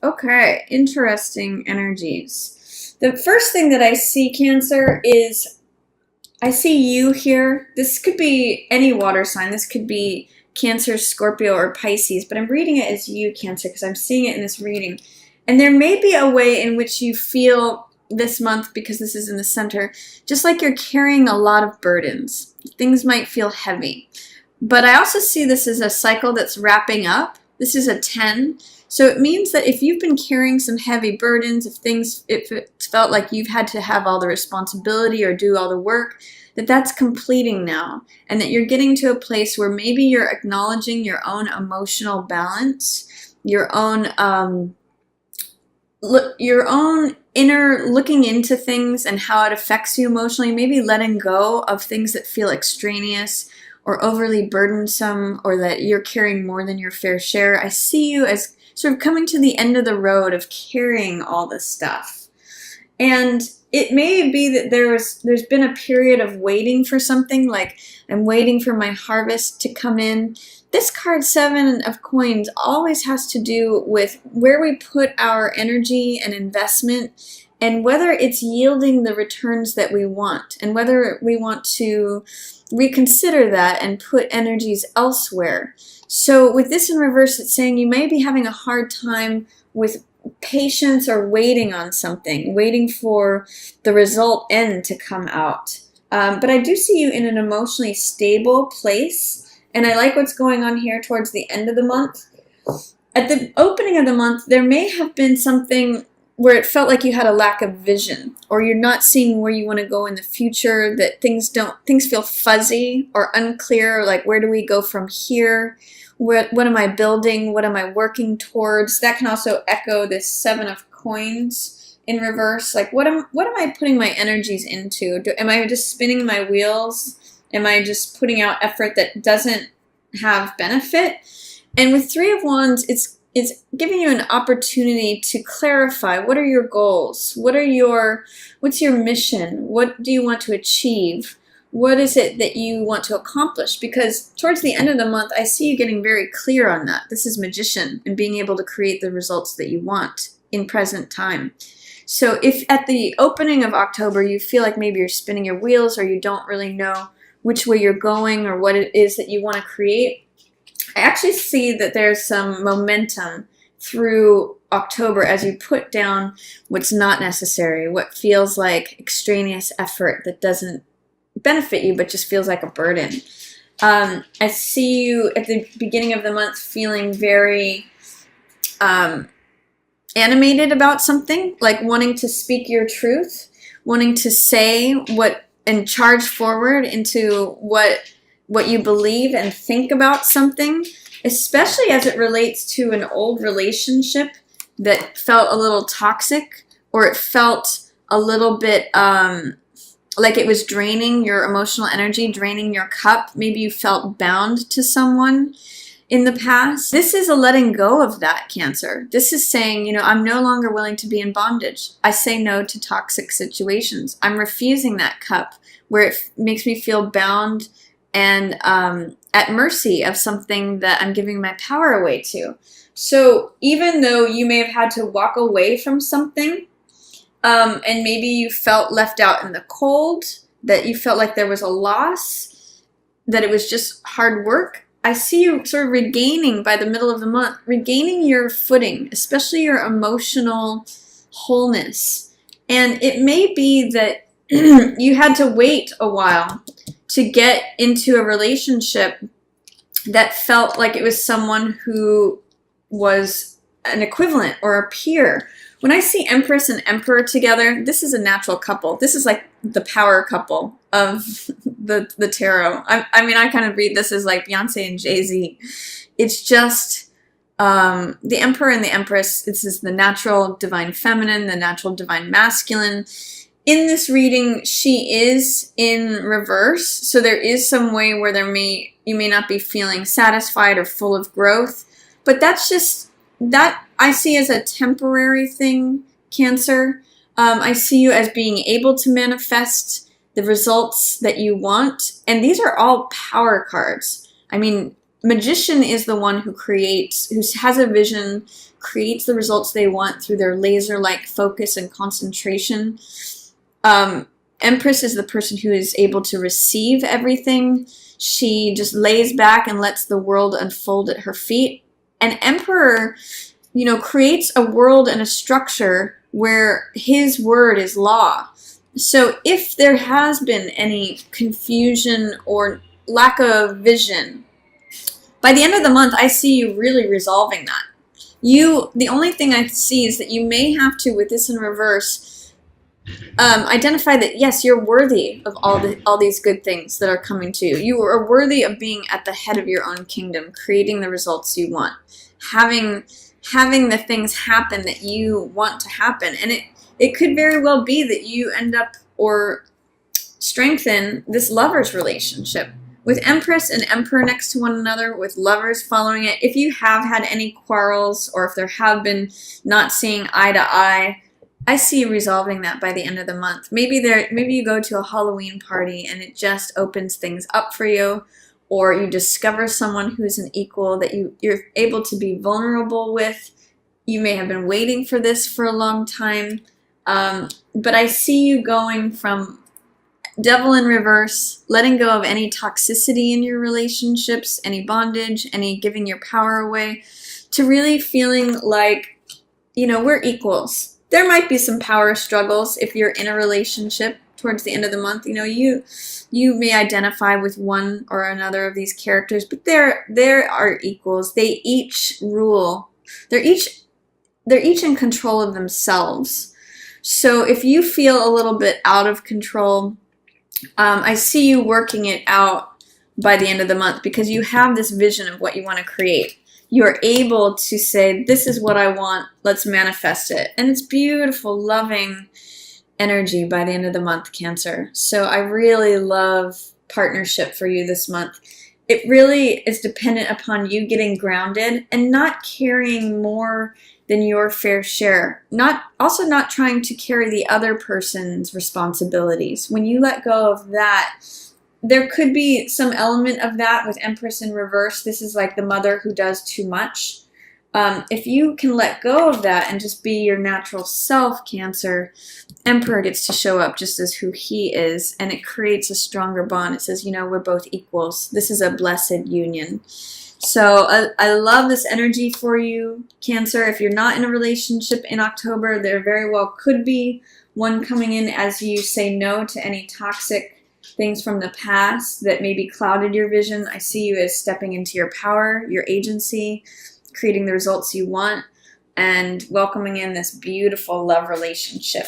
Okay, interesting energies. The first thing that I see, Cancer, is I see you here. This could be any water sign. This could be Cancer, Scorpio, or Pisces, but I'm reading it as you, Cancer, because I'm seeing it in this reading. And there may be a way in which you feel this month, because this is in the center, just like you're carrying a lot of burdens. Things might feel heavy. But I also see this as a cycle that's wrapping up. This is a 10. So it means that if you've been carrying some heavy burdens, if it felt like you've had to have all the responsibility or do all the work, that's completing now. And that you're getting to a place where maybe you're acknowledging your own emotional balance, your own inner looking into things and how it affects you emotionally, maybe letting go of things that feel extraneous or overly burdensome, or that you're carrying more than your fair share. I see you as sort of coming to the end of the road of carrying all this stuff. And it may be that there's been a period of waiting for something, like I'm waiting for my harvest to come in. This card, 7 of Coins, always has to do with where we put our energy and investment, and whether it's yielding the returns that we want, and whether we want to reconsider that and put energies elsewhere. So with this in reverse, it's saying you may be having a hard time with patience or waiting on something, waiting for the result end to come out. But I do see you in an emotionally stable place, and I like what's going on here towards the end of the month. At the opening of the month, there may have been something where it felt like you had a lack of vision, or you're not seeing where you want to go in the future, that things feel fuzzy or unclear, like where do we go from here? What am I building? What am I working towards? That can also echo this 7 of Coins in reverse. Like what am I putting my energies into? Am I just spinning my wheels? Am I just putting out effort that doesn't have benefit? And with 3 of Wands, it's giving you an opportunity to clarify, what are your goals? What's your mission? What do you want to achieve? What is it that you want to accomplish? Because towards the end of the month, I see you getting very clear on that. This is Magician, and being able to create the results that you want in present time. So if at the opening of October you feel like maybe you're spinning your wheels, or you don't really know which way you're going or what it is that you want to create, I actually see that there's some momentum through October as you put down what's not necessary, what feels like extraneous effort that doesn't benefit you but just feels like a burden. I see you at the beginning of the month feeling very animated about something, like wanting to speak your truth, wanting to say what and charge forward into what you believe and think about something, especially as it relates to an old relationship that felt a little toxic, or it felt a little bit like it was draining your emotional energy, draining your cup. Maybe you felt bound to someone in the past. This is a letting go of that, Cancer. This is saying, I'm no longer willing to be in bondage. I say no to toxic situations. I'm refusing that cup where it makes me feel bound and at mercy of something that I'm giving my power away to. So even though you may have had to walk away from something, and maybe you felt left out in the cold, that you felt like there was a loss, that it was just hard work, I see you sort of regaining, by the middle of the month, regaining your footing, especially your emotional wholeness. And it may be that you had to wait a while to get into a relationship that felt like it was someone who was an equivalent or a peer. When I see Empress and Emperor together, this is a natural couple. This is like the power couple of the tarot. I mean, I kind of read this as like Beyonce and Jay-Z. It's just the Emperor and the Empress. This is the natural divine feminine, the natural divine masculine. In this reading, she is in reverse, so there is some way where you may not be feeling satisfied or full of growth, but that's just, that I see as a temporary thing, Cancer. I see you as being able to manifest the results that you want, and these are all power cards. I mean, Magician is the one who creates, who has a vision creates the results they want through their laser-like focus and concentration. Empress is the person who is able to receive everything. She just lays back and lets the world unfold at her feet. And Emperor, creates a world and a structure where his word is law. So if there has been any confusion or lack of vision, by the end of the month, I see you really resolving that. The only thing I see is that you may have to, with this in reverse, identify that yes, you're worthy of all these good things that are coming to you. You are worthy of being at the head of your own kingdom, creating the results you want, having the things happen that you want to happen. And it could very well be that you end up or strengthen this lover's relationship with Empress and Emperor next to one another, with lovers following it. If you have had any quarrels, or if there have been not seeing eye to eye, I see you resolving that by the end of the month. Maybe you go to a Halloween party and it just opens things up for you, or you discover someone who's an equal that you're able to be vulnerable with. You may have been waiting for this for a long time, but I see you going from Devil in reverse, letting go of any toxicity in your relationships, any bondage, any giving your power away, to really feeling like, we're equals. There might be some power struggles if you're in a relationship towards the end of the month. You may identify with one or another of these characters, but there are equals. They each rule. They're each in control of themselves. So if you feel a little bit out of control, I see you working it out by the end of the month, because you have this vision of what you want to create. You're able to say, this is what I want, let's manifest it. And it's beautiful, loving energy by the end of the month, Cancer. So I really love partnership for you this month. It really is dependent upon you getting grounded and not carrying more than your fair share. Also not trying to carry the other person's responsibilities. When you let go of that, there could be some element of that with Empress in reverse. This is like the mother who does too much. If you can let go of that and just be your natural self, Cancer, Emperor gets to show up just as who he is, and it creates a stronger bond. It says, we're both equals. This is a blessed union. So I love this energy for you, Cancer. If you're not in a relationship in October, there very well could be one coming in as you say no to any toxic things from the past that maybe clouded your vision. I see you as stepping into your power, your agency, creating the results you want, and welcoming in this beautiful love relationship.